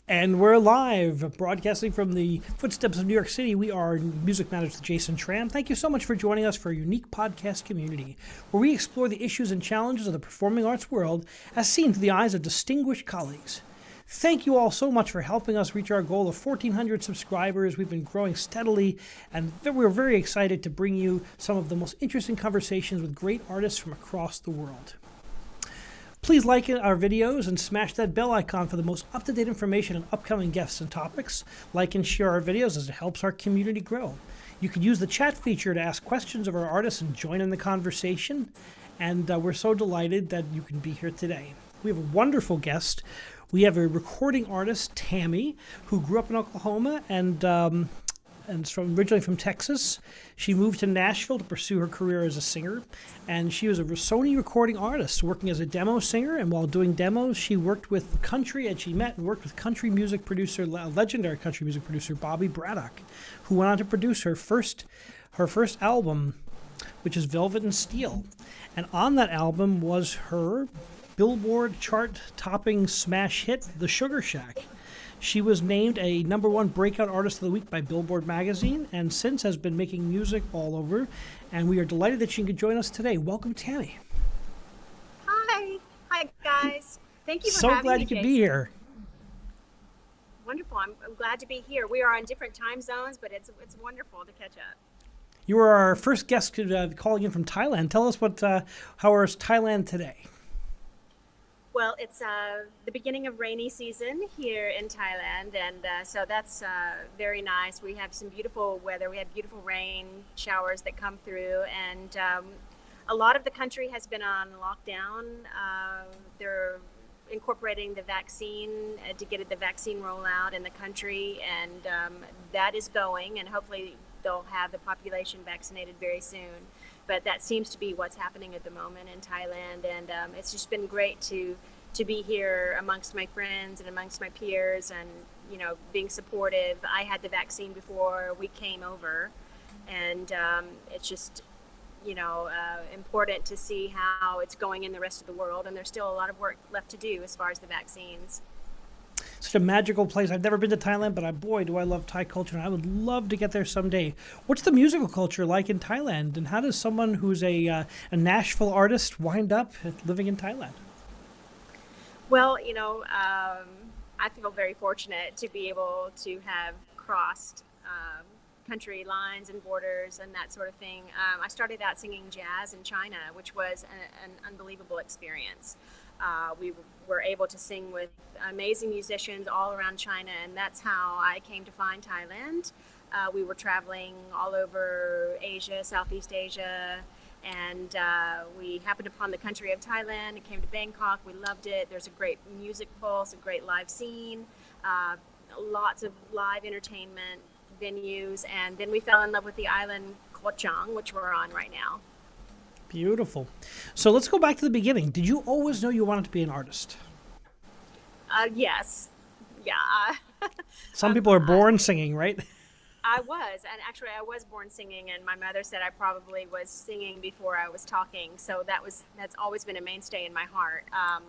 And we're live, broadcasting from the footsteps of New York City. We are music manager Jason Tramm. Thank you so much for joining us for a unique podcast community where we explore the issues and challenges of the performing arts world as seen through the eyes of distinguished colleagues. Thank you all so much for helping us reach our goal of 1,400 subscribers. We've been growing steadily, and we're very excited to bring you some of the most interesting conversations with great artists from across the world. Please like our videos and smash that bell icon for the most up-to-date information on upcoming guests and topics. Like and share our videos as it helps our community grow. You can use the chat feature to ask questions of our artists and join in the conversation. And we're so delighted that you can be here today. We have a wonderful guest. We have a recording artist, Tami, who grew up in Oklahoma and is originally from Texas. She moved to Nashville to pursue her career as a singer, and she was a Sony recording artist working as a demo singer. And while doing demos, she worked with country, and she met and worked with country music producer, legendary country music producer Bobby Braddock, who went on to produce her first album, which is Velvet and Steel. And on that album was her Billboard chart-topping smash hit, The Sugar Shack. She was named a #1 Breakout Artist of the Week by Billboard magazine, and since has been making music all over. And we are delighted that she could join us today. Welcome, Tami. Hi, guys. Thank you for so having me. So glad you could be here. Wonderful. I'm glad to be here. We are on different time zones, but it's wonderful to catch up. You were our first guest calling in from Thailand. Tell us how is Thailand today? Well, it's the beginning of rainy season here in Thailand, and so that's very nice. We have some beautiful weather. We have beautiful rain showers that come through, and a lot of the country has been on lockdown. They're incorporating the vaccine to get the vaccine rollout in the country, and that is going, and hopefully they'll have the population vaccinated very soon. But that seems to be what's happening at the moment in Thailand, and it's just been great to be here amongst my friends and amongst my peers, and being supportive. I had the vaccine before we came over, and it's just important to see how it's going in the rest of the world, and there's still a lot of work left to do as far as the vaccines. Such a magical place. I've never been to Thailand, but boy, do I love Thai culture, and I would love to get there someday. What's the musical culture like in Thailand, and how does someone who's a Nashville artist wind up living in Thailand? Well, I feel very fortunate to be able to have crossed country lines and borders and that sort of thing. I started out singing jazz in China, which was an unbelievable experience. We were able to sing with amazing musicians all around China, and that's how I came to find Thailand. We were traveling all over Asia, Southeast Asia, and we happened upon the country of Thailand. It came to Bangkok. We loved it. There's a great music pulse, a great live scene, lots of live entertainment venues, and then we fell in love with the island Koh Chang, which we're on right now. Beautiful. So let's go back to the beginning. Did you always know you wanted to be an artist? Yes. Yeah. Some people are born singing, right? I was, and actually I was born singing, and my mother said I probably was singing before I was talking, so that's always been a mainstay in my heart.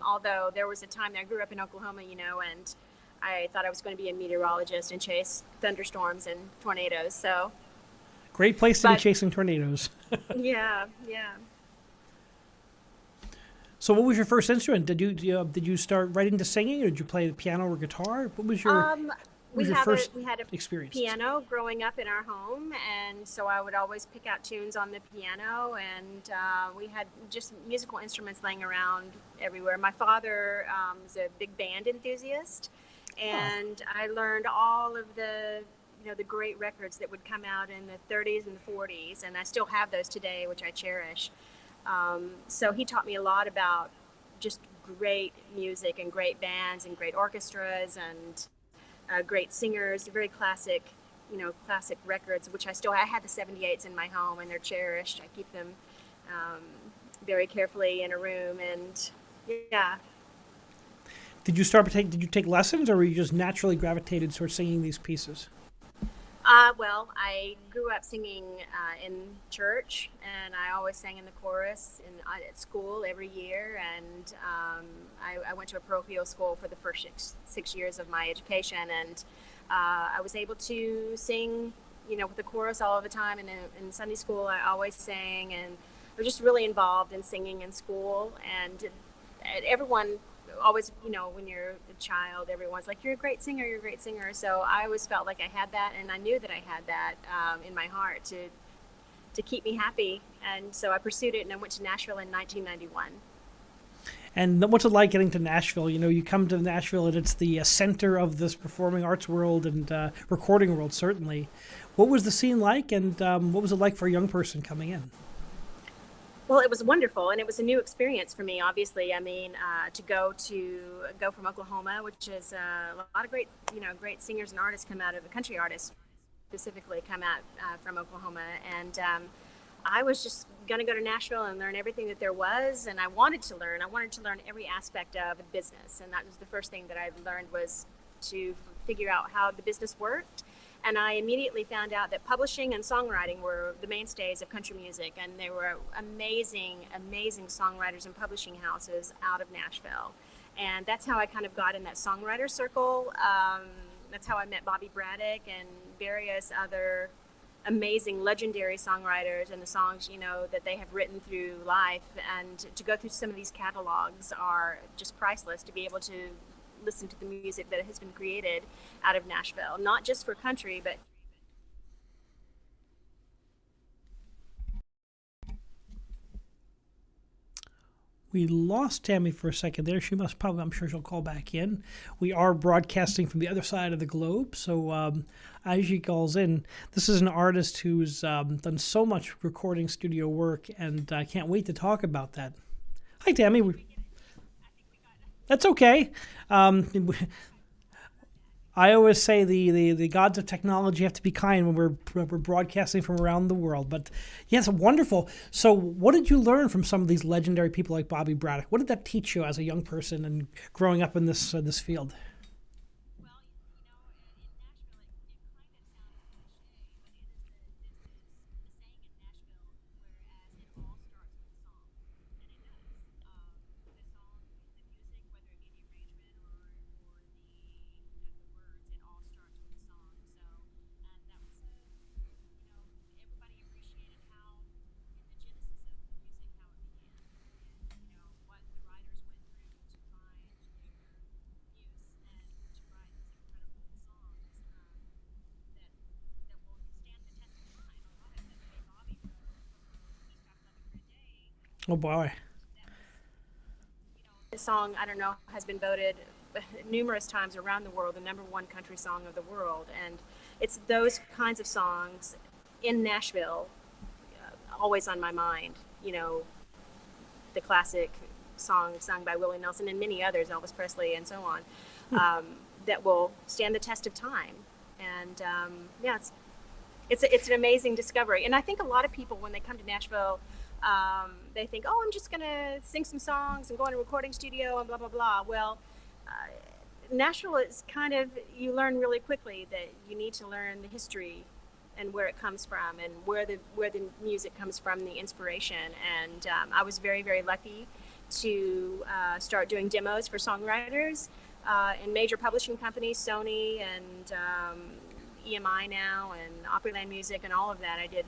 Although there was a time that I grew up in Oklahoma, and I thought I was going to be a meteorologist and chase thunderstorms and tornadoes. So great place to be chasing tornadoes. Yeah. So what was your first instrument? Did you start writing to singing, or did you play the piano or guitar? What was your we had a experience? Piano growing up in our home, and so I would always pick out tunes on the piano, and we had just musical instruments laying around everywhere. My father is a big band enthusiast, and I learned all of the great records that would come out in the 30s and the 40s, and I still have those today, which I cherish. So he taught me a lot about just great music and great bands and great orchestras and great singers, very classic records, which I had the 78s in my home, and they're cherished. I keep them very carefully in a room, and yeah. Did you take lessons, or were you just naturally gravitated towards singing these pieces? Well, I grew up singing in church, and I always sang in the chorus at school every year. And I went to a parochial school for the first 6 years of my education, and I was able to sing, with the chorus all of the time. And in Sunday school, I always sang, and I was just really involved in singing in school. And everyone always, when you're a child, everyone's like, you're a great singer, you're a great singer. So I always felt like I had that, and I knew that I had that in my heart to keep me happy. And so I pursued it, and I went to Nashville in 1991. And what's it like getting to Nashville? You come to Nashville, and it's the center of this performing arts world and recording world, certainly. What was the scene like, and what was it like for a young person coming in? Well, it was wonderful, and it was a new experience for me, obviously. I mean, to go from Oklahoma, which is a lot of great singers and artists come out of, the country artists specifically come out from Oklahoma. And I was just going to go to Nashville and learn everything that there was, and I wanted to learn every aspect of the business. And that was the first thing that I learned, was to figure out how the business worked. And I immediately found out that publishing and songwriting were the mainstays of country music, and there were amazing, amazing songwriters and publishing houses out of Nashville. And that's how I kind of got in that songwriter circle. That's how I met Bobby Braddock and various other amazing, legendary songwriters, and the songs, that they have written through life. And to go through some of these catalogs are just priceless, to be able to listen to the music that has been created out of Nashville, not just for country, but we lost Tami for a second there. She must probably, I'm sure she'll call back in. We are broadcasting from the other side of the globe, so as she calls in, this is an artist who's done so much recording studio work, and I can't wait to talk about that. Hi, Tami. That's okay. I always say the gods of technology have to be kind when we're broadcasting from around the world. But yes, wonderful. So what did you learn from some of these legendary people like Bobby Braddock? What did that teach you as a young person and growing up in this field? Oh boy. this song, I don't know, has been voted numerous times around the world the #1 country song of the world. And it's those kinds of songs in Nashville always on my mind. The classic song sung by Willie Nelson and many others, Elvis Presley and so on, that will stand the test of time. And it's an amazing discovery. And I think a lot of people, when they come to Nashville, they think, oh, I'm just going to sing some songs and go in a recording studio and blah, blah, blah. Well, Nashville is kind of, you learn really quickly that you need to learn the history and where it comes from and where the music comes from, the inspiration. And I was very, very lucky to start doing demos for songwriters in major publishing companies, Sony and EMI now, and Opryland Music and all of that. I did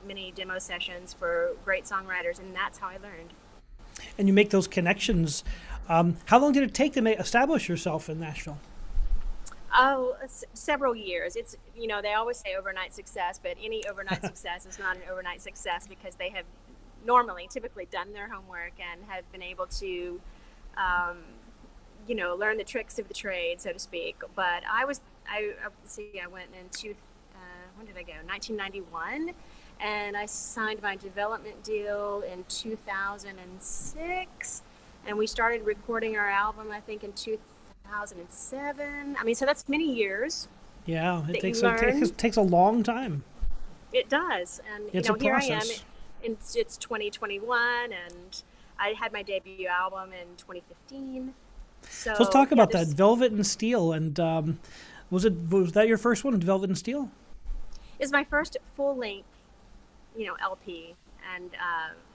many demo sessions for great songwriters, and that's how I learned. And you make those connections. How long did it take to establish yourself in Nashville? Oh, several years. It's, they always say overnight success, but any overnight success is not an overnight success, because they have typically done their homework and have been able to, learn the tricks of the trade, so to speak. But I went in when did I go? 1991. And I signed my development deal in 2006. And we started recording our album, I think, in 2007. I mean, so that's many years. Yeah, it takes a long time. It does. And, it's a here process. I am. It's 2021, and I had my debut album in 2015. So let's talk about that, Velvet and Steel. And was that your first one, Velvet and Steel? Is my first full length, LP. And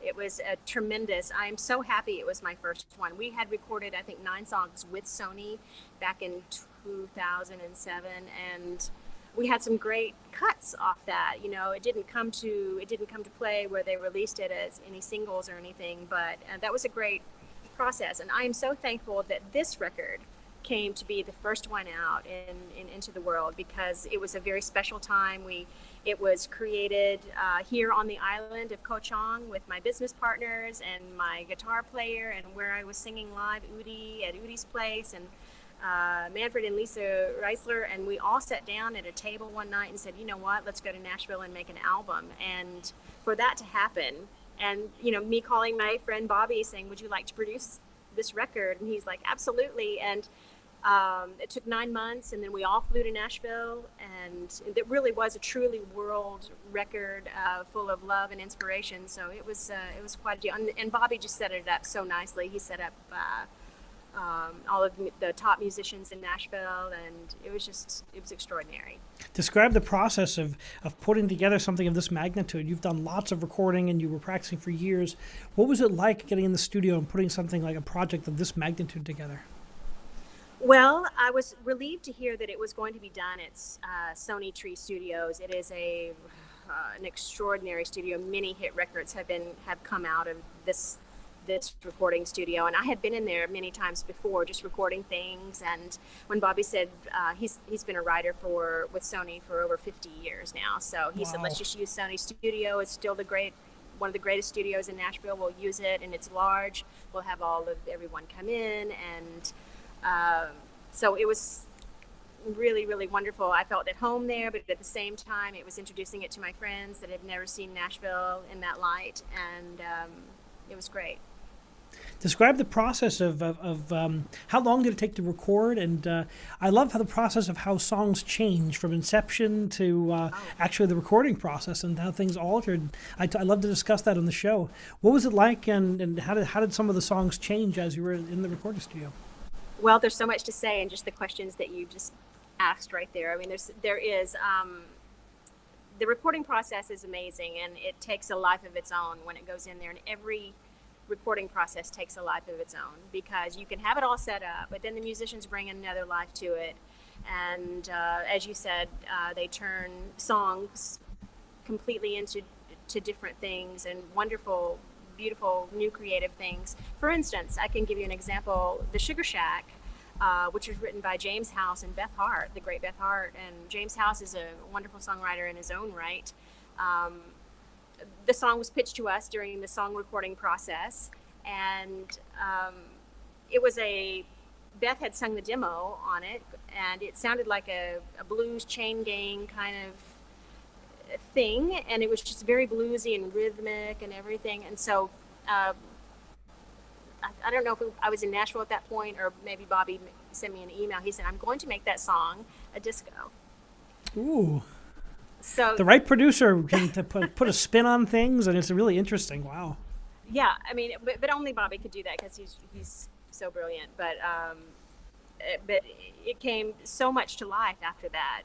it was a tremendous, I'm so happy it was my first one. We had recorded, I think, 9 songs with Sony back in 2007. And we had some great cuts off that. It didn't come to play where they released it as any singles or anything, but that was a great process. And I am so thankful that this record came to be the first one out in Into the World, because it was a very special time. It was created here on the island of Koh Chang with my business partners and my guitar player, and where I was singing live Udi at Udi's place, and Manfred and Lisa Reisler, and we all sat down at a table one night and said, you know what, let's go to Nashville and make an album. And for that to happen, and me calling my friend Bobby saying, would you like to produce this record? And he's like, absolutely. And it took 9 months, and then we all flew to Nashville, and it really was a truly world record, full of love and inspiration. So it was quite a deal. And Bobby just set it up so nicely. He set up all of the top musicians in Nashville, and it was extraordinary. Describe the process of putting together something of this magnitude. You've done lots of recording and you were practicing for years. What was it like getting in the studio and putting something like a project of this magnitude together? Well, I was relieved to hear that it was going to be done at Sony Tree Studios. It is an extraordinary studio. Many hit records have come out of this recording studio, and I had been in there many times before, just recording things. And when Bobby said he's been a writer with Sony for over 50 years now, so he said, let's just use Sony Studio. It's still one of the greatest studios in Nashville. We'll use it, and it's large. We'll have everyone come in, and so it was really, really wonderful. I felt at home there, but at the same time, it was introducing it to my friends that had never seen Nashville in that light, and it was great. Describe the process of how long did it take to record, and I love how the process of how songs change from inception to actually the recording process and how things altered. I love to discuss that on the show. What was it like, and how did some of the songs change as you were in the recording studio? Well, there's so much to say, and just the questions that you just asked right there. I mean, there is the recording process is amazing, and it takes a life of its own when it goes in there, and every recording process takes a life of its own, because you can have it all set up, but then the musicians bring another life to it. And as you said, they turn songs completely into different things, and wonderful, beautiful, new creative things. For instance, I can give you an example. The Sugar Shack, which was written by James House and Beth Hart, the great Beth Hart. And James House is a wonderful songwriter in his own right. The song was pitched to us during the song recording process, and Beth had sung the demo on it, and it sounded like a blues chain gang kind of thing, and it was just very bluesy and rhythmic and everything. And so I don't know if I was in Nashville at that point, or maybe Bobby sent me an email. He said, I'm going to make that song a disco. Ooh. So the right producer can put a spin on things, and it's really interesting. Wow. Yeah, I mean, but only Bobby could do that, because he's so brilliant. But it came so much to life after that.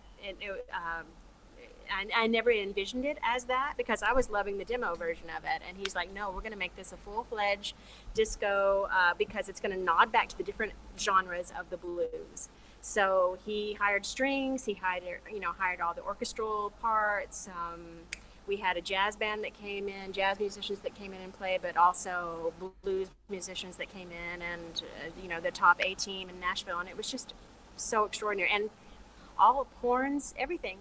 And I never envisioned it as that, because I was loving the demo version of it. And he's like, no, we're going to make this a full-fledged disco, because it's going to nod back to the different genres of the blues. So he hired strings, he hired all the orchestral parts. We had a jazz band that came in, jazz musicians that came in and played, but also blues musicians that came in, and the top A team in Nashville. And it was just so extraordinary, and all horns, everything.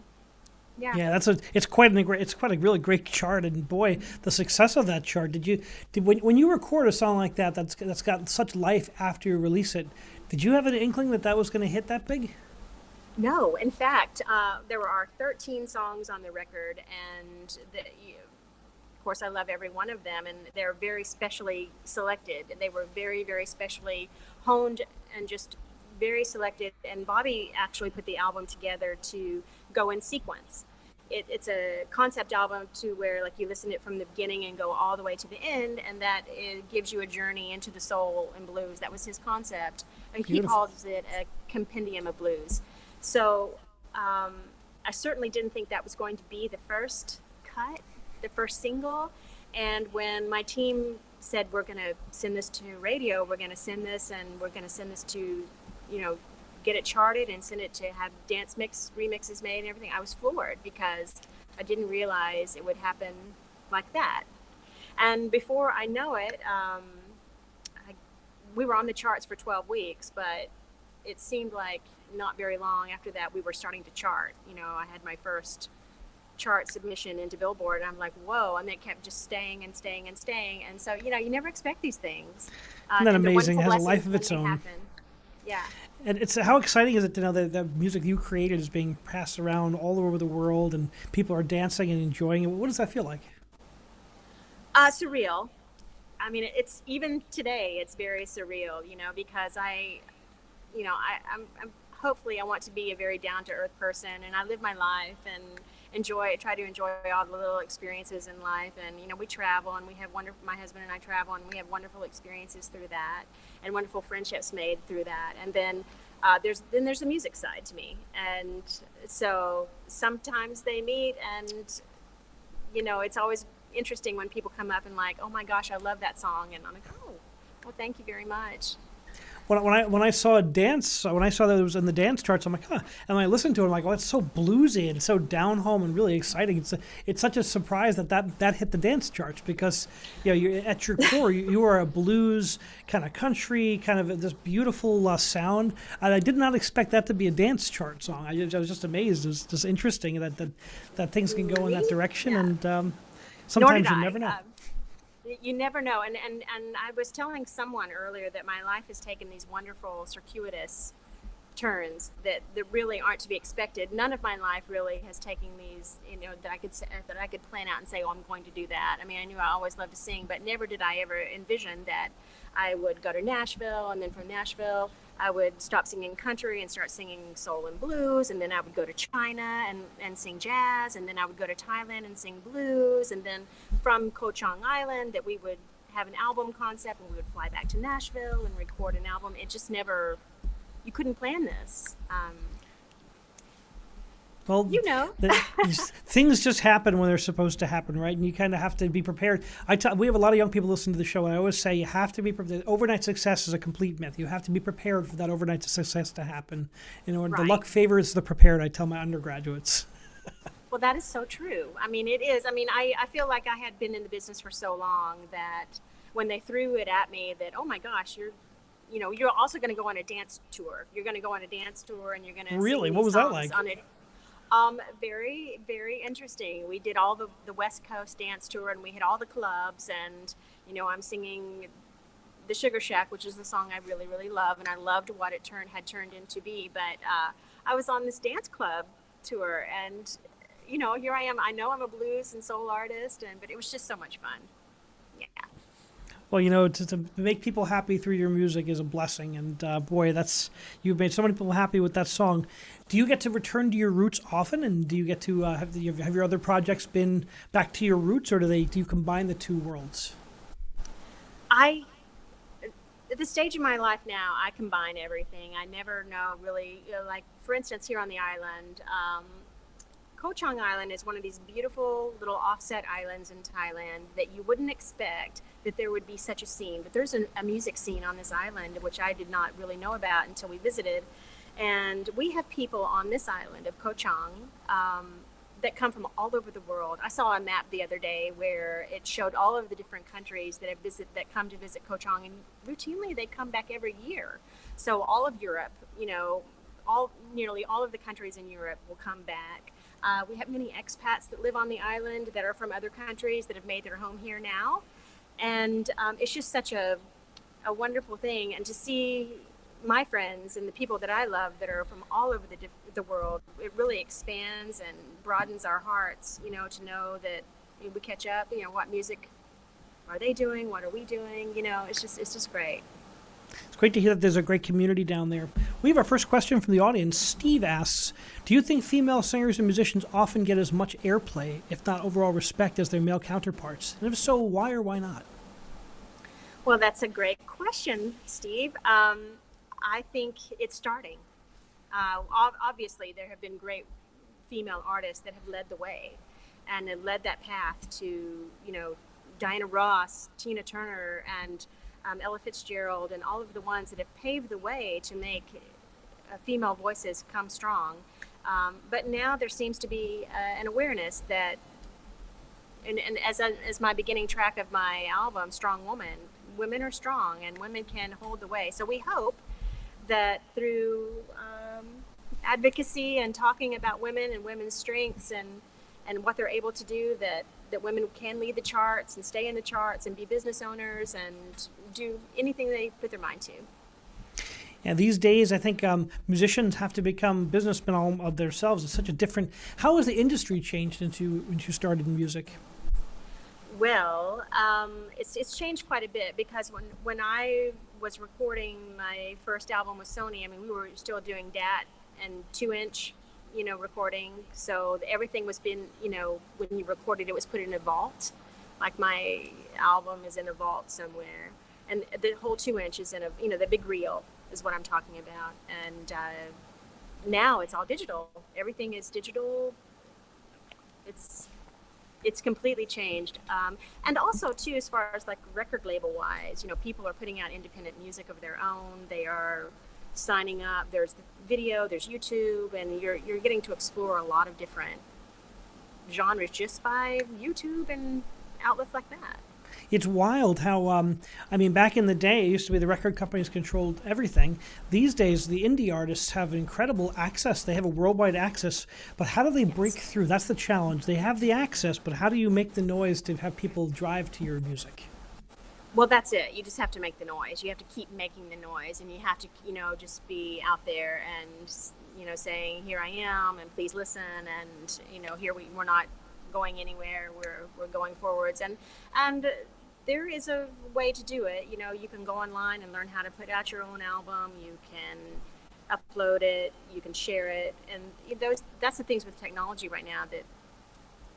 Yeah, it's quite a really great chart, and boy, the success of that chart. When you record a song like that's got such life after you release it, did you have an inkling that was going to hit that big? No, in fact, there are 13 songs on the record, and of course I love every one of them, and they're very specially selected. They were very, very specially honed and just very selected, and Bobby actually put the album together to go in sequence. It's a concept album to where, like, you listen to it from the beginning and go all the way to the end, and that it gives you a journey into the soul and blues. That was his concept. And he calls it a compendium of blues. So I I certainly didn't think that was going to be the first cut, the first single. And when my team said, we're going to send this to radio, we're going to send this to, get it charted and send it to have dance remixes made and everything, I was floored because I didn't realize it would happen like that. And before I know it, we were on the charts for 12 weeks, but it seemed like not very long after that we were starting to chart. I had my first chart submission into Billboard, and I'm like, whoa, and it kept just staying and staying and staying. And so, you never expect these things. Isn't that amazing? It has a life of its own. Happen. Yeah. And how exciting is it to know that the music you created is being passed around all over the world and people are dancing and enjoying it? What does that feel like? Surreal. I mean, it's even today, it's very surreal, because I'm hopefully I want to be a very down-to-earth person, and I live my life and try to enjoy all the little experiences in life. And, we travel, and we have my husband and I travel, and we have wonderful experiences through that and wonderful friendships made through that. And then there's the music side to me. And so sometimes they meet, and, it's always interesting when people come up and like, oh my gosh, I love that song. And I'm like, oh, well, thank you very much. When I saw that it was in the dance charts, I'm like, huh. And when I listened to it, I'm like, oh, it's so bluesy and so down home and really exciting. It's such a surprise that hit the dance charts because, you're at your core, you are a blues kind of country, kind of this beautiful sound. And I did not expect that to be a dance chart song. I was just amazed. It was just interesting that things can go in that direction. Yeah. And sometimes you never know. You never know. And I was telling someone earlier that my life has taken these wonderful circuitous turns that really aren't to be expected. None of my life really has taken these, that I could plan out and say, oh, I'm going to do that. I mean, I knew I always loved to sing, but never did I ever envision that I would go to Nashville, and then from Nashville I would stop singing country and start singing soul and blues, and then I would go to China and sing jazz, and then I would go to Thailand and sing blues, and then from Koh Chang Island that we would have an album concept, and we would fly back to Nashville and record an album. It just never, you couldn't plan this. Well, things just happen when they're supposed to happen, right? And you kind of have to be prepared. We have a lot of young people listening to the show, and I always say you have to be prepared. Overnight success is a complete myth. You have to be prepared for that overnight success to happen. Right. The luck favors the prepared, I tell my undergraduates. Well, that is so true. I mean, it is. I mean, I feel like I had been in the business for so long that when they threw it at me that, oh my gosh, you're also going to go on a dance tour. You're going to go on a dance tour, and you're going to really? What was that like? Very, very interesting. We did all the West Coast dance tour, and we hit all the clubs, and I'm singing the Sugar Shack, which is the song I really, really love, and I loved what it had turned into be. But I was on this dance club tour, and here I am. I know I'm a blues and soul artist, but it was just so much fun. Yeah. Well, to make people happy through your music is a blessing, and boy, you've made so many people happy with that song. Do you get to return to your roots often, and do you get to have your other projects been back to your roots, or do you combine the two worlds? At the stage of my life now, I combine everything. I never know really, like for instance, here on the island, Koh Chang Island is one of these beautiful little offset islands in Thailand that you wouldn't expect that there would be such a scene. But there's a music scene on this island, which I did not really know about until we visited. And we have people on this island of Koh Chang that come from all over the world. I saw a map the other day where it showed all of the different countries that come to visit Koh Chang, and routinely they come back every year. So all of Europe, nearly all of the countries in Europe will come back. We have many expats that live on the island that are from other countries that have made their home here now. And it's just such a wonderful thing. And to see my friends and the people that I love that are from all over the world, it really expands and broadens our hearts, to know that we catch up, what music are they doing? What are we doing? It's just great. It's great to hear that there's a great community down there. We have our first question from the audience. Steve asks, do you think female singers and musicians often get as much airplay, if not overall respect, as their male counterparts? And if so, why or why not? Well, that's a great question, Steve. I think it's starting. Obviously, there have been great female artists that have led the way and have led that path to, you know, Diana Ross, Tina Turner, and Ella Fitzgerald, and all of the ones that have paved the way to make female voices come strong. But now there seems to be an awareness that, and as my beginning track of my album, Strong Woman, women are strong and women can hold the way. So we hope that through advocacy and talking about women and women's strengths and what they're able to do, that women can lead the charts and stay in the charts and be business owners and do anything they put their mind to. Yeah, these days I think musicians have to become businessmen all of themselves. It's such a different. How has the industry changed when you started in music? Well, it's changed quite a bit, because when I was recording my first album with Sony, I mean, we were still doing DAT and 2-inch, you know, recording. So everything was when you recorded, it was put in a vault. Like my album is in a vault somewhere, and the whole 2-inch is in the big reel is what I'm talking about. And now it's all digital. Everything is digital. It's completely changed. And also too, as far as like record label wise, you know, people are putting out independent music of their own. They are signing up. There's the video, there's YouTube, and you're getting to explore a lot of different genres just by YouTube and outlets like that. It's wild how, back in the day, it used to be the record companies controlled everything. These days, the indie artists have incredible access. They have a worldwide access. But how do they break through? That's the challenge. They have the access, but how do you make the noise to have people drive to your music? Well, that's it. You just have to make the noise. You have to keep making the noise, and you have to, just be out there and, saying, here I am, and please listen, and, here we're not going anywhere. We're going forwards. And there is a way to do it. You can go online and learn how to put out your own album. You can upload it. You can share it. And that's the things with technology right now that,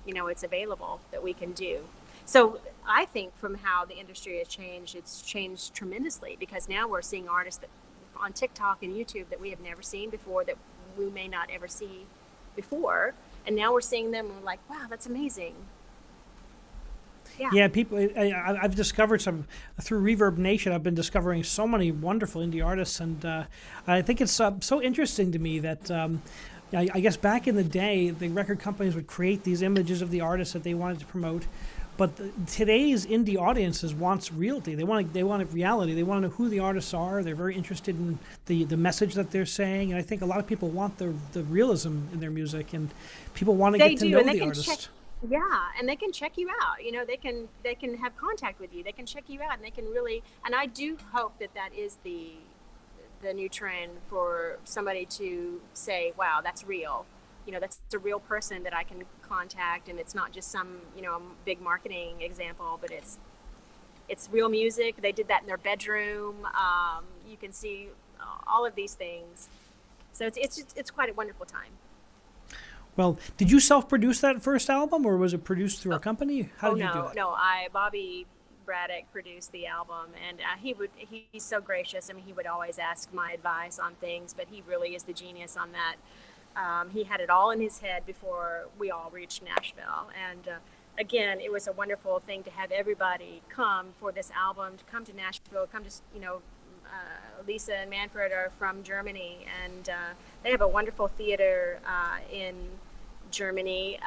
it's available that we can do. So I think from how the industry has changed, it's changed tremendously, because now we're seeing artists that on TikTok and YouTube that we have never seen before, that we may not ever see before. And now we're seeing them and we're like, wow, that's amazing. Yeah, people. I've discovered some through Reverb Nation. I've been discovering so many wonderful indie artists, and I think it's so interesting to me that I guess back in the day, the record companies would create these images of the artists that they wanted to promote, but today's indie audiences wants reality. They want reality. They want to know who the artists are. They're very interested in the message that they're saying, and I think a lot of people want the realism in their music, and people want to get to know the artist. And they can check you out. They can have contact with you. They can check you out, and they can really. And I do hope that is the new trend for somebody to say, "Wow, that's real." That's a real person that I can contact, and it's not just some big marketing example, but it's real music. They did that in their bedroom. You can see all of these things. So it's quite a wonderful time. Well, did you self-produce that first album, or was it produced through a company? How did you do it? No, Bobby Braddock produced the album, and he's so gracious. I mean, he would always ask my advice on things, but he really is the genius on that. He had it all in his head before we all reached Nashville, and again, it was a wonderful thing to have everybody come for this album, to come to Nashville, come to Lisa and Manfred are from Germany, and they have a wonderful theater in Germany.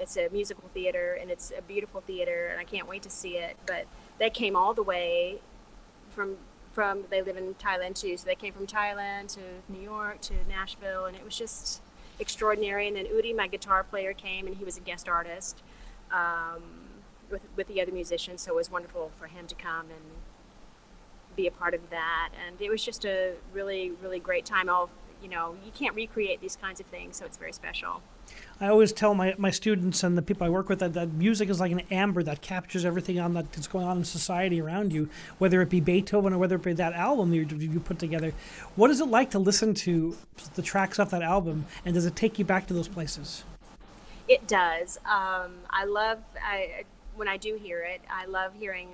It's a musical theater, and it's a beautiful theater, and I can't wait to see it. But they came all the way from they live in Thailand too, so they came from Thailand to New York to Nashville, and it was just extraordinary. And then Udi, my guitar player, came, and he was a guest artist with the other musicians, so it was wonderful for him to come and be a part of that. And it was just a really, really great time. You can't recreate these kinds of things, so it's very special. I always tell my students and the people I work with that music is like an amber that captures everything that's going on in society around you, whether it be Beethoven or whether it be that album you put together. What is it like to listen to the tracks off that album, and does it take you back to those places? It does. when I do hear it. I love hearing,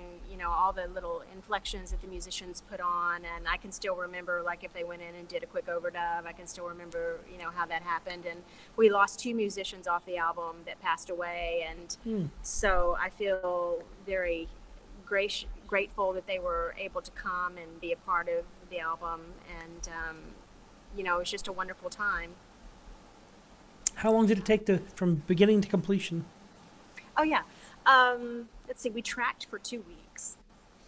all the little inflections that the musicians put on, and I can still remember, like, if they went in and did a quick overdub, I can still remember, how that happened. And we lost 2 musicians off the album that passed away, and so I feel very grateful that they were able to come and be a part of the album, and it was just a wonderful time. How long did it take from beginning to completion? Oh yeah. Let's see, we tracked for 2 weeks.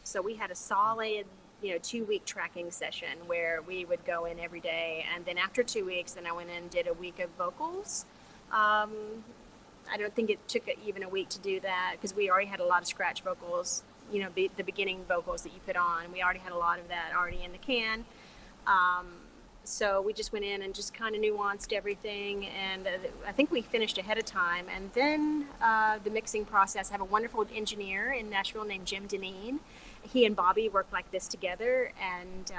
So we had a solid, 2-week tracking session where we would go in every day. And then after 2 weeks, then I went in and did a week of vocals. I don't think it took even a week to do that because we already had a lot of scratch vocals, the beginning vocals that you put on. We already had a lot of that already in the can. So we just went in and just kind of nuanced everything, and I think we finished ahead of time. And then the mixing process, I have a wonderful engineer in Nashville named Jim Deneen. He and Bobby worked like this together, and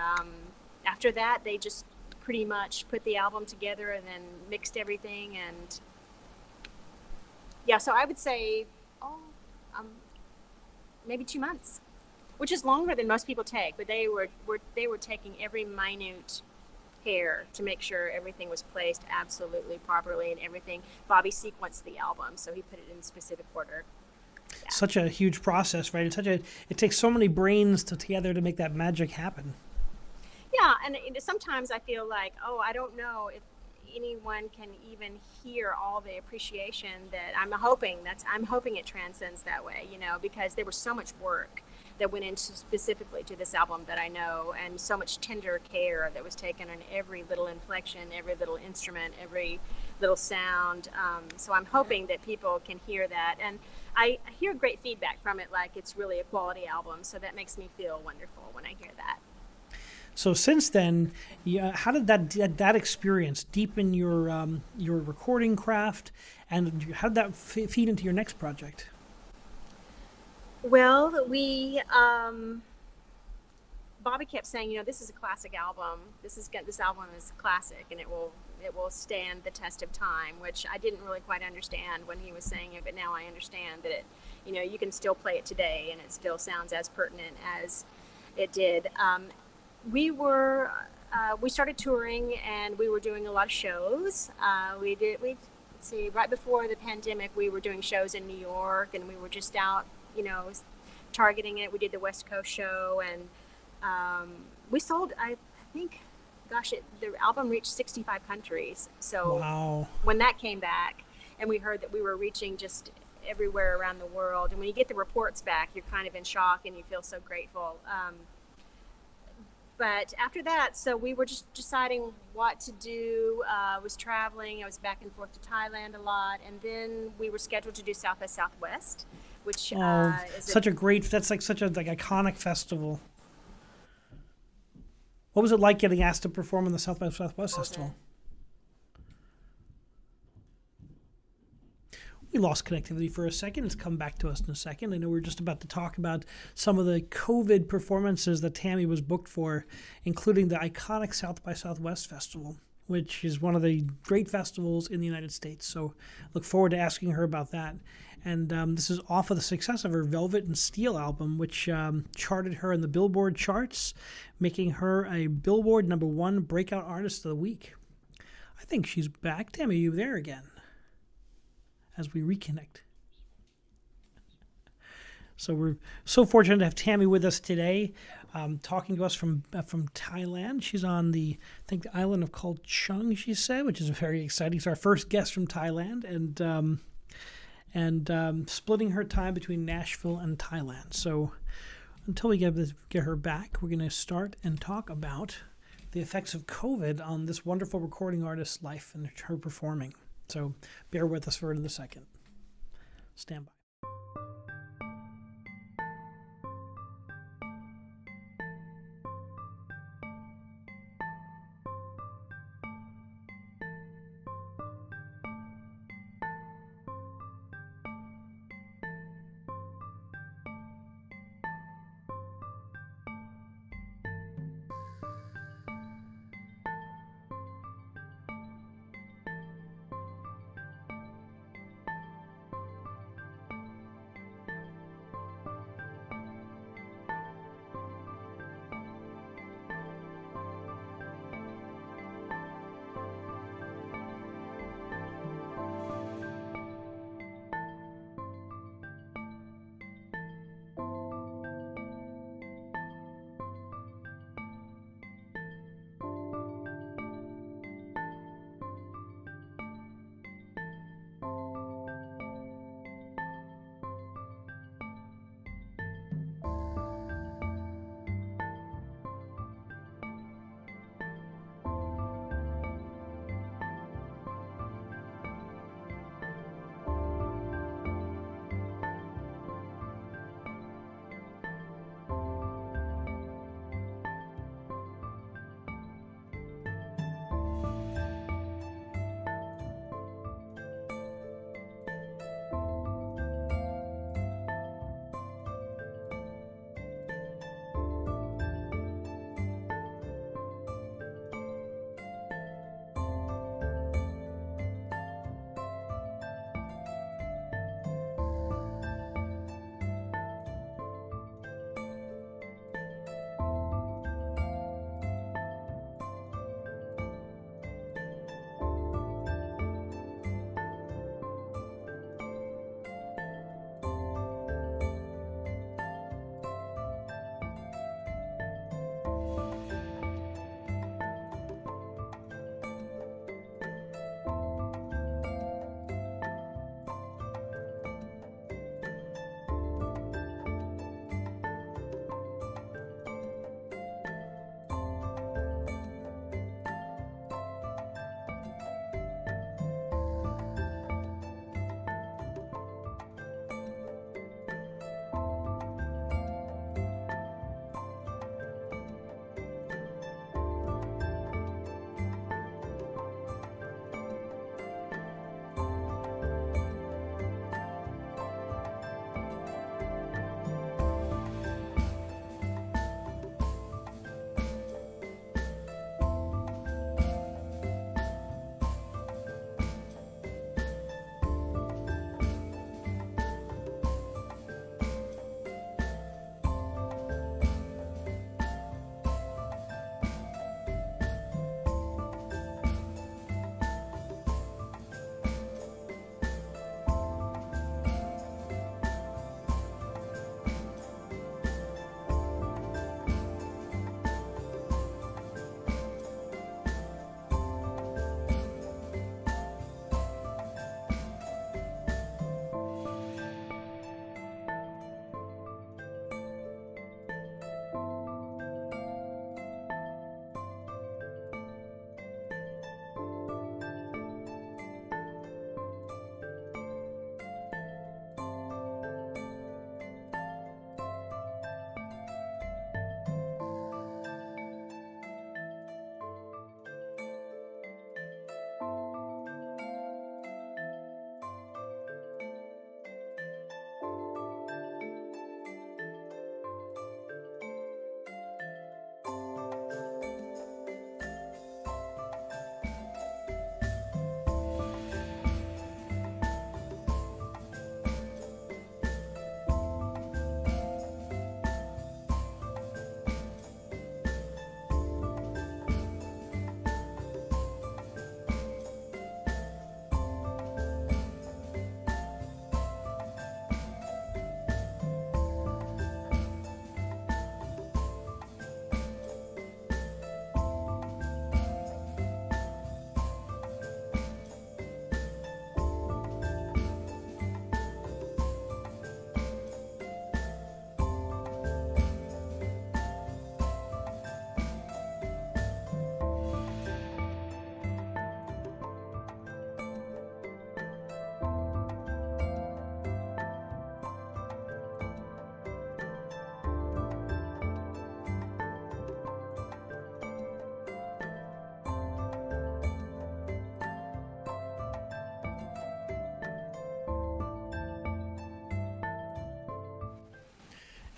after that they just pretty much put the album together and then mixed everything. And yeah, so I would say maybe 2 months, which is longer than most people take, but they were taking every minute hair to make sure everything was placed absolutely properly and everything. Bobby sequenced the album, so he put it in specific order. Yeah. Such a huge process, right? It takes so many brains together to make that magic happen. Yeah, and sometimes I feel like, I don't know if anyone can even hear all the appreciation that I'm hoping it transcends that way, because there was so much work that went into specifically to this album that I know, and so much tender care that was taken on every little inflection, every little instrument, every little sound. So I'm hoping that people can hear that, and I hear great feedback from it, like it's really a quality album. So that makes me feel wonderful when I hear that. So since then, how did that experience deepen your recording craft, and how did that feed into your next project? Well, Bobby kept saying, this is a classic album. This album is classic, and it will stand the test of time, which I didn't really quite understand when he was saying it, but now I understand that it, you can still play it today, and it still sounds as pertinent as it did. We started touring, and we were doing a lot of shows. Let's see, right before the pandemic, we were doing shows in New York, and we were just out, targeting it. We did the West Coast show, and we sold, I think, the album reached 65 countries. So wow. When that came back, and we heard that we were reaching just everywhere around the world, and when you get the reports back, you're kind of in shock, and you feel so grateful. But after that, so we were just deciding what to do. I was traveling. I was back and forth to Thailand a lot. And then we were scheduled to do South by Southwest, which is such that's like such a iconic festival. What was it like getting asked to perform in the South by Southwest Festival? We lost connectivity for a second. It's come back to us in a second. I know we're just about to talk about some of the COVID performances that Tami was booked for, including the iconic South by Southwest Festival, which is one of the great festivals in the United States. So look forward to asking her about that. And this is off of the success of her Velvet and Steel album, which charted her in the Billboard charts, making her a Billboard #1 Breakout Artist of the Week. I think she's back. Tami, are you there again? As we reconnect. So we're so fortunate to have Tami with us today, talking to us from Thailand. She's on the island of called Chung, she said, which is very exciting. It's our first guest from Thailand, and splitting her time between Nashville and Thailand. So until we get her back, we're going to start and talk about the effects of COVID on this wonderful recording artist's life and her performing. So bear with us for another second. Stand by.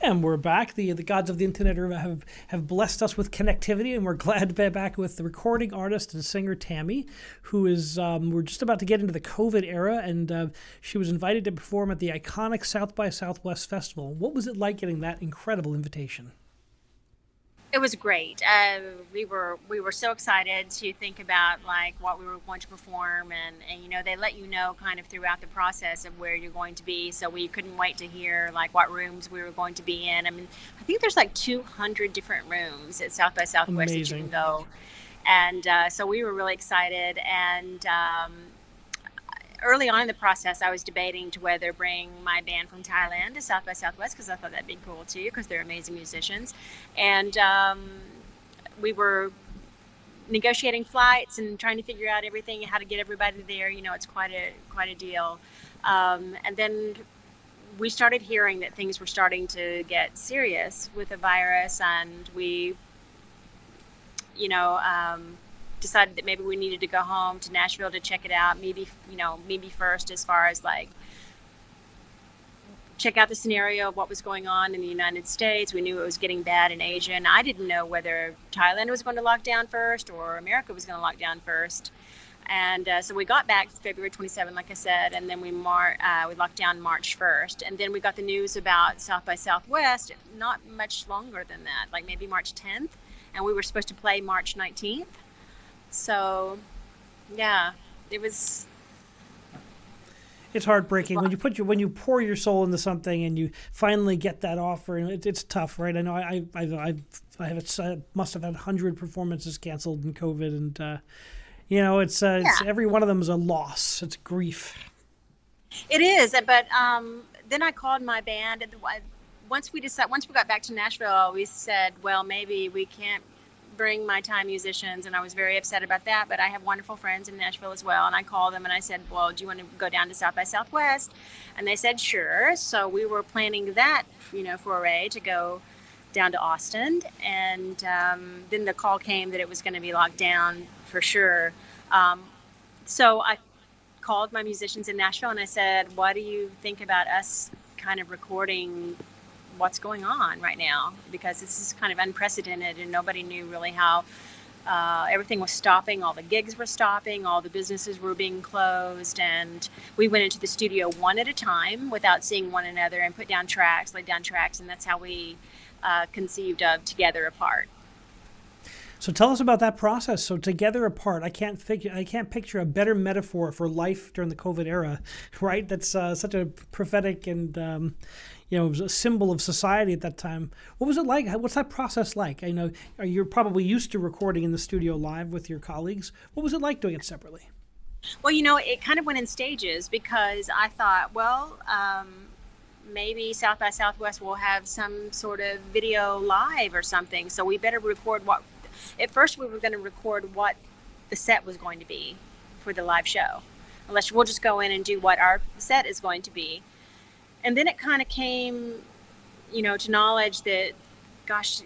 And we're back. The gods of the internet have blessed us with connectivity, and we're glad to be back with the recording artist and singer Tami, who is we're just about to get into the COVID era, and she was invited to perform at the iconic South by Southwest Festival. What was it like getting that incredible invitation? It was great. We were so excited to think about like what we were going to perform, and you know, they let you know kind of throughout the process of where you're going to be, so we couldn't wait to hear like what rooms we were going to be in. I mean, I think there's like 200 different rooms at South by Southwest that you can go, and so we were really excited. And early on in the process, I was debating to whether bring my band from Thailand to South by Southwest, because I thought that'd be cool too, because they're amazing musicians. And we were negotiating flights and trying to figure out everything, how to get everybody there. You know, it's quite a deal. And then we started hearing that things were starting to get serious with the virus, and we, you know, decided that maybe we needed to go home to Nashville to check it out. Maybe first, as far as like check out the scenario of what was going on in the United States. We knew it was getting bad in Asia, and I didn't know whether Thailand was going to lock down first or America was going to lock down first. And so we got back February 27, like I said, and then we locked down March 1st. And then we got the news about South by Southwest not much longer than that, like maybe March 10th, and we were supposed to play March 19th. So, yeah, it was. It's heartbreaking when you pour your soul into something and you finally get that offer, and it's tough, right? I know I must have had 100 performances canceled in COVID, and you know, it's every one of them is a loss. It's grief. It is, but then I called my band, and once we got back to Nashville, we said, well, maybe we can't bring my Thai musicians, and I was very upset about that, but I have wonderful friends in Nashville as well, and I called them and I said, well, do you want to go down to South by Southwest? And they said sure. So we were planning that, you know, foray to go down to Austin, and then the call came that it was going to be locked down for sure. So I called my musicians in Nashville and I said, what do you think about us kind of recording what's going on right now, because this is kind of unprecedented and nobody knew really how everything was stopping. All the gigs were stopping, all the businesses were being closed, and we went into the studio one at a time without seeing one another and laid down tracks, and that's how we conceived of Together Apart. So tell us about that process. So Together Apart, I can't picture a better metaphor for life during the COVID era, right? That's such a prophetic and you know, it was a symbol of society at that time. What was it like? What's that process like? I know you're probably used to recording in the studio live with your colleagues. What was it like doing it separately? Well, you know, it kind of went in stages, because I thought, well, maybe South by Southwest will have some sort of video live or something, so we better record what. At first, we were going to record what the set was going to be for the live show. Unless we'll just go in and do what our set is going to be. And then it kind of came, you know, to knowledge that, gosh,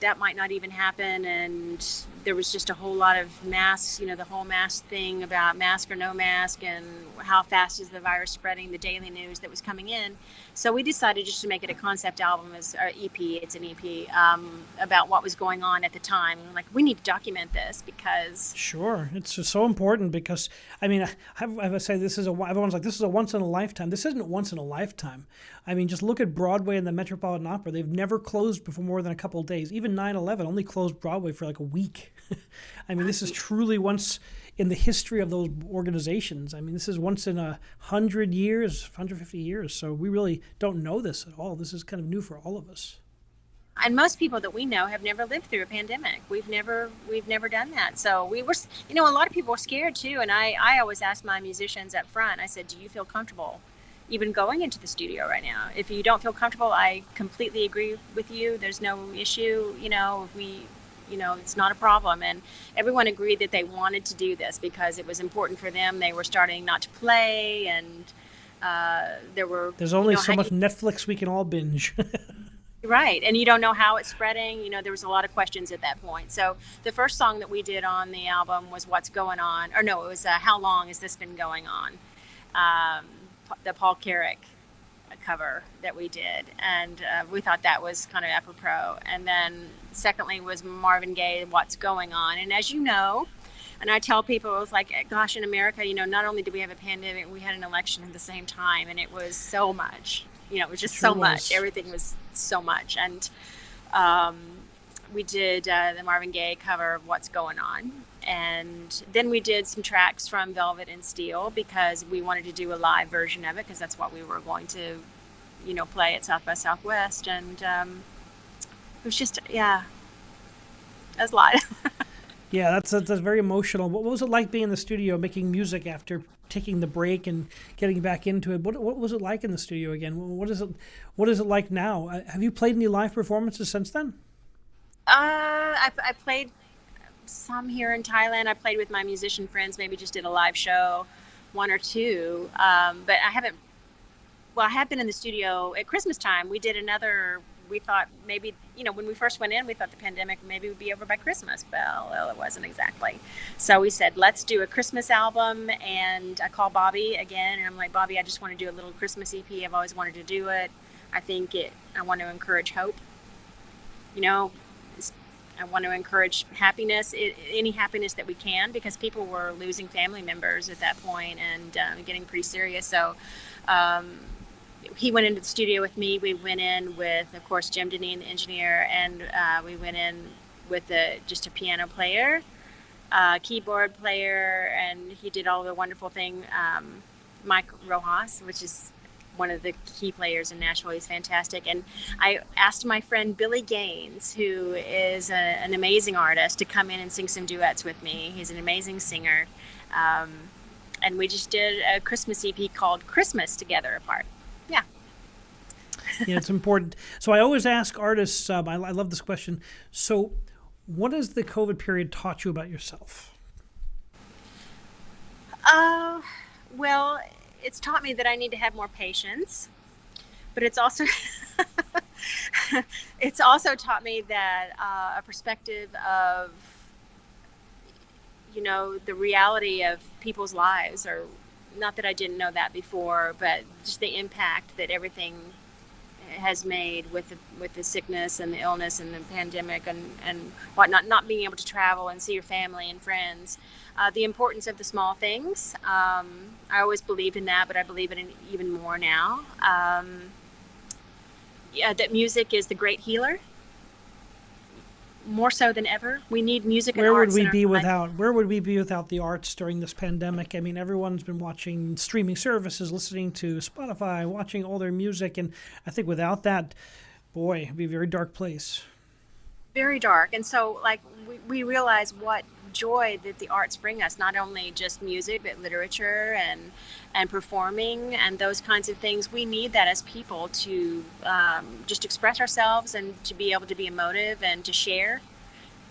that might not even happen. And there was just a whole lot of masks, you know, the whole mask thing about mask or no mask, and how fast is the virus spreading, the daily news that was coming in. So we decided just to make it a concept album, or EP, it's an EP, about what was going on at the time. Like, we need to document this because... Sure. It's just so important because, I mean, I say everyone's like, this is a once in a lifetime. This isn't once in a lifetime. I mean, just look at Broadway and the Metropolitan Opera. They've never closed for more than a couple of days. Even 9/11 only closed Broadway for like a week. I mean, this is truly once in the history of those organizations. I mean, this is once in 100 years, 150 years. So we really don't know this at all. This is kind of new for all of us. And most people that we know have never lived through a pandemic. We've never done that. So we were, you know, a lot of people were scared too. And I always ask my musicians up front, I said, do you feel comfortable even going into the studio right now? If you don't feel comfortable, I completely agree with you. There's no issue, you know, it's not a problem. And everyone agreed that they wanted to do this because it was important for them. They were starting not to play, and there's only so much Netflix we can all binge. Right. And you don't know how it's spreading. You know, there was a lot of questions at that point. So the first song that we did on the album was What's Going On, or no, it was How Long Has This Been Going On? The Paul Carrick cover that we did, and we thought that was kind of apropos. And then secondly was Marvin Gaye, What's Going On. And as you know, and I tell people, it was like, gosh, in America, not only did we have a pandemic, we had an election at the same time, and it was so much. It was just so much. Everything was so much. And we did the Marvin Gaye cover of What's Going On. And then we did some tracks from Velvet and Steel because we wanted to do a live version of it, because that's what we were going to, play at South by Southwest. And it was just, that was a lot. Yeah, that's very emotional. What was it like being in the studio making music after taking the break and getting back into it? What was it like in the studio again? What is it like now? Have you played any live performances since then? I played some here in Thailand. I played with my musician friends, maybe just did a live show, one or two. But I haven't. Well, I have been in the studio at Christmas time. We did another. We thought maybe, when we first went in, we thought the pandemic maybe would be over by Christmas. Well, it wasn't exactly. So we said, let's do a Christmas album. And I called Bobby again, and I'm like, Bobby, I just want to do a little Christmas EP. I've always wanted to do it. I want to encourage hope. I want to encourage happiness, any happiness that we can, because people were losing family members at that point and getting pretty serious. So he went into the studio with me. We went in with, of course, Jim Deneen, the engineer, and we went in with just a piano player, keyboard player, and he did all the wonderful thing. Mike Rojas, which is one of the key players in Nashville. He's fantastic. And I asked my friend Billy Gaines, who is an amazing artist, to come in and sing some duets with me. He's an amazing singer. And we just did a Christmas EP called Christmas together apart. Yeah. Yeah, it's important. So I always ask artists, I love this question. So what has the COVID period taught you about yourself? Well, it's taught me that I need to have more patience, but it's also taught me that a perspective of the reality of people's lives, or not that I didn't know that before, but just the impact that everything has made with the sickness and the illness and the pandemic and whatnot, not being able to travel and see your family and friends. The importance of the small things. I always believed in that, but I believe in it even more now. That music is the great healer. More so than ever, we need music and arts. Where would we be without the arts during this pandemic? I mean, everyone's been watching streaming services, listening to Spotify, watching all their music, and I think without that, boy, it'd be a very dark place. Very dark. And so, we realize what joy that the arts bring us, not only just music, but literature and performing and those kinds of things. We need that as people to just express ourselves and to be able to be emotive and to share.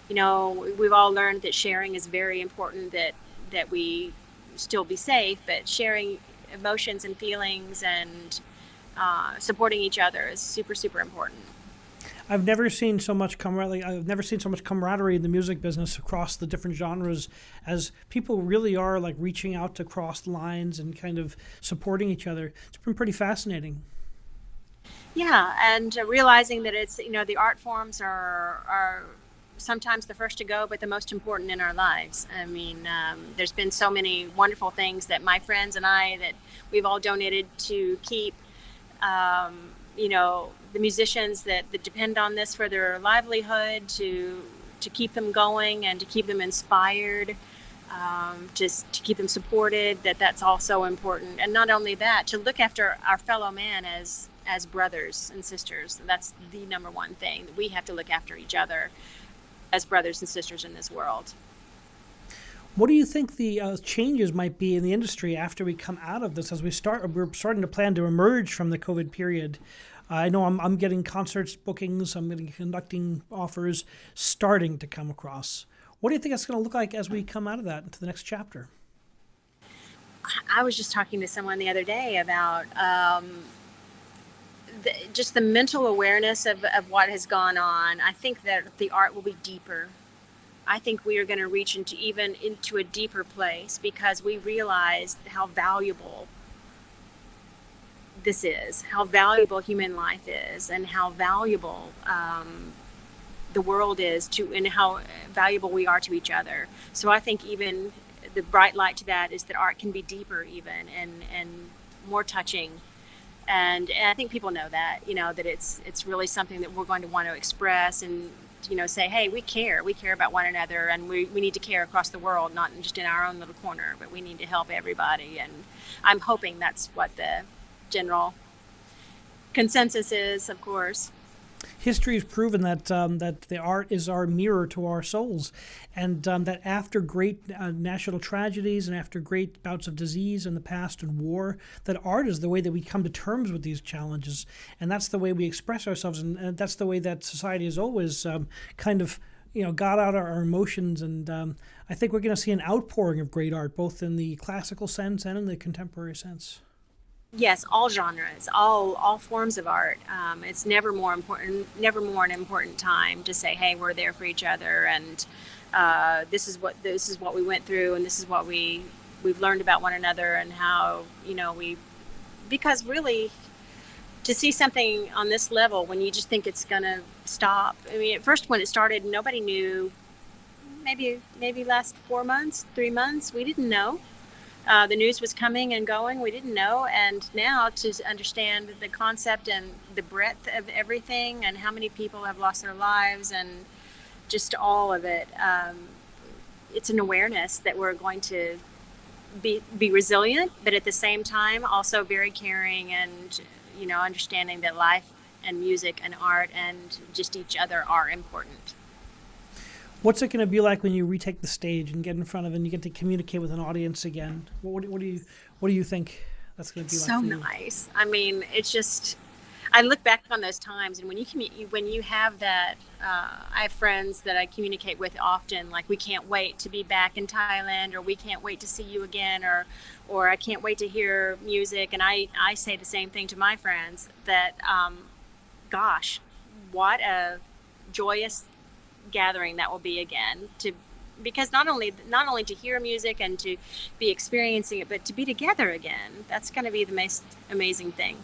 We've all learned that sharing is very important, that we still be safe, but sharing emotions and feelings and supporting each other is super, super important. I've never seen so much camaraderie in the music business across the different genres, as people really are reaching out to cross lines and kind of supporting each other. It's been pretty fascinating. Yeah, and realizing that it's the art forms are sometimes the first to go, but the most important in our lives. I mean, there's been so many wonderful things that my friends and I that we've all donated to keep. The musicians that depend on this for their livelihood, to keep them going and to keep them inspired, just to keep them supported, that's also important. And not only that, to look after our fellow man as brothers and sisters. That's the number one thing. We have to look after each other as brothers and sisters in this world. What do you think the changes might be in the industry after we come out of this? As we're starting to plan to emerge from the COVID period. I know I'm getting concerts bookings, I'm getting conducting offers starting to come across. What do you think it's going to look like as we come out of that into the next chapter? I was just talking to someone the other day about just the mental awareness of what has gone on. I think that the art will be deeper. I think we are going to reach into a deeper place, because we realize how valuable this is, how valuable human life is, and how valuable the world is to, and how valuable we are to each other. So I think even the bright light to that is that art can be deeper even, and more touching. And I think people know that, that it's really something that we're going to want to express, and say, hey, we care about one another, and we need to care across the world, not just in our own little corner, but we need to help everybody. And I'm hoping that's what the general consensus is, of course. History has proven that that the art is our mirror to our souls, and that after great national tragedies and after great bouts of disease in the past and war, that art is the way that we come to terms with these challenges, and that's the way we express ourselves, and that's the way that society has always kind of got out our emotions. And I think we're going to see an outpouring of great art, both in the classical sense and in the contemporary sense. Yes, all genres, all forms of art. It's never more an important time to say, hey, we're there for each other, and this is what we went through, and this is what we've learned about one another, and how because really, to see something on this level when you just think it's gonna stop. I mean, at first when it started, nobody knew. Maybe last 4 months, 3 months, we didn't know. The news was coming and going. We didn't know. And now to understand the concept and the breadth of everything, and how many people have lost their lives, and just all of it, it's an awareness that we're going to be resilient, but at the same time also very caring, and understanding that life and music and art and just each other are important. What's it going to be like when you retake the stage and get in front of and you get to communicate with an audience again? What do you think that's going to be like? So nice. I mean, it's just, I look back on those times, and when you have that, I have friends that I communicate with often, like, we can't wait to be back in Thailand, or we can't wait to see you again, or I can't wait to hear music. And I say the same thing to my friends, that, gosh, what a joyous gathering that will be again, because not only to hear music and to be experiencing it, but to be together again. That's going to be the most amazing thing.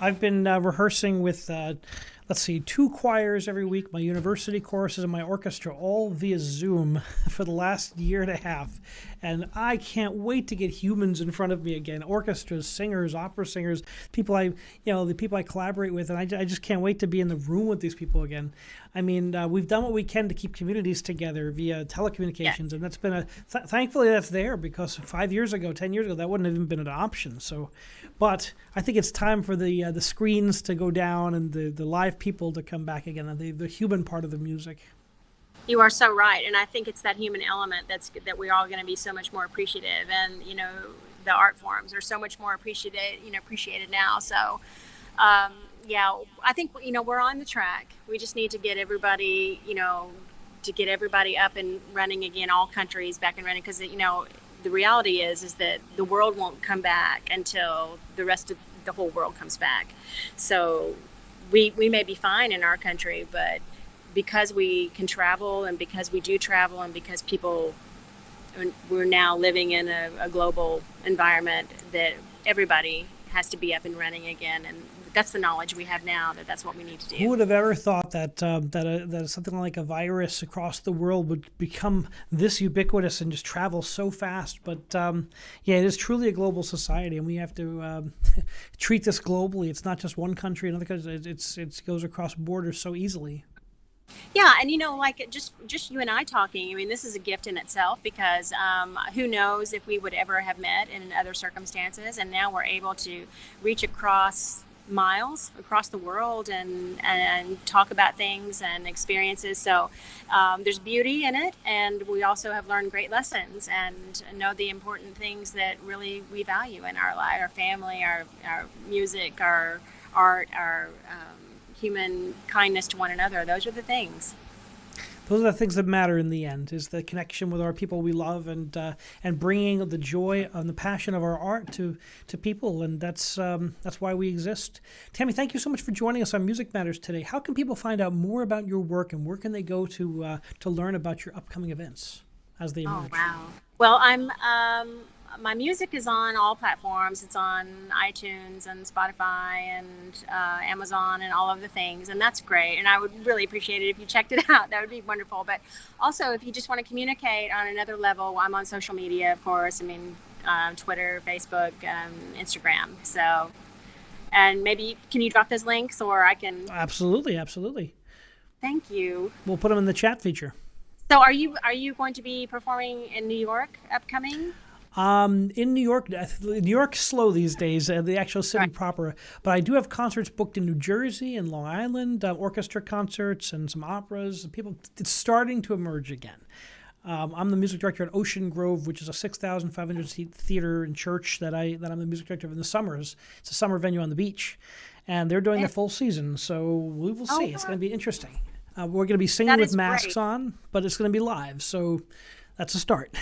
I've been rehearsing with 2 choirs every week, my university choruses and my orchestra, all via Zoom for the last year and a half. And I can't wait to get humans in front of me again. Orchestras, singers, opera singers, the people I collaborate with. And I just can't wait to be in the room with these people again. I mean, we've done what we can to keep communities together via telecommunications. Yes. And that's been thankfully that's there, because 5 years ago, 10 years ago, that wouldn't have even been an option. So, but I think it's time for the screens to go down and the live people to come back again, and the human part of the music. You are so right, and I think it's that human element that we're all going to be so much more appreciative, and the art forms are so much more appreciated now. So, I think we're on the track. We just need to get everybody up and running again, all countries back and running, because the reality is that the world won't come back until the rest of the whole world comes back. So we may be fine in our country, but because we can travel, and because we do travel, and because we're now living in a global environment, that everybody has to be up and running again. And that's the knowledge we have now, that's what we need to do. Who would have ever thought that that something like a virus across the world would become this ubiquitous and just travel so fast? But it is truly a global society, and we have to treat this globally. It's not just one country, another country. It goes across borders so easily. Yeah, and just you and I talking, I mean, this is a gift in itself, because who knows if we would ever have met in other circumstances, and now we're able to reach miles across the world and talk about things and experiences. So there's beauty in it, and we also have learned great lessons and know the important things that really we value in our life, our family, our music, our art, our human kindness to one another. Those are the things. Those are the things that matter in the end, is the connection with our people we love, and bringing the joy and the passion of our art to people, and that's why we exist. Tami, thank you so much for joining us on Music Matters today. How can people find out more about your work, and where can they go to learn about your upcoming events as they emerge? Oh, wow. Well, my music is on all platforms. It's on iTunes and Spotify and Amazon and all of the things, and that's great. And I would really appreciate it if you checked it out. That would be wonderful. But also, if you just want to communicate on another level, I'm on social media, of course. I mean, Twitter, Facebook, Instagram. So, and maybe can you drop those links, or I can? Absolutely, absolutely. Thank you. We'll put them in the chat feature. So are you going to be performing in New York upcoming? In New York, New York's slow these days, the actual city proper. But I do have concerts booked in New Jersey and Long Island, orchestra concerts and some operas. It's starting to emerge again. I'm the music director at Ocean Grove, which is a 6,500 seat theater and church that I'm the music director of in the summers. It's a summer venue on the beach, and they're doing the full season. So we will see. It's going to be interesting. We're going to be singing with masks on, but it's going to be live. So that's a start.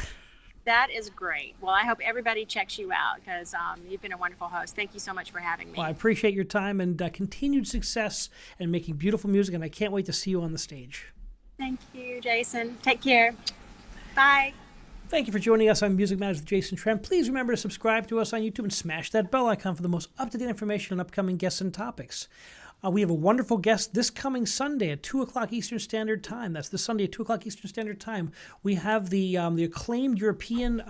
That is great. Well, I hope everybody checks you out because you've been a wonderful host. Thank you so much for having me. Well, I appreciate your time and continued success and making beautiful music, and I can't wait to see you on the stage. Thank you, Jason. Take care. Bye. Thank you for joining us on Music Matters with Jason Tramm. Please remember to subscribe to us on YouTube and smash that bell icon for the most up-to-date information on upcoming guests and topics. We have a wonderful guest this coming Sunday at 2 o'clock Eastern Standard Time. That's this Sunday at 2 o'clock Eastern Standard Time. We have the acclaimed European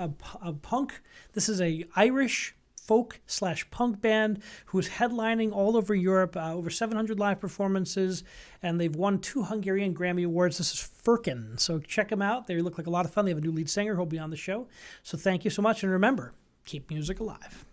punk. This is a Irish folk/punk band who is headlining all over Europe, over 700 live performances, and they've won 2 Hungarian Grammy Awards. This is Firkin. So check them out. They look like a lot of fun. They have a new lead singer who'll be on the show. So thank you so much, and remember, keep music alive.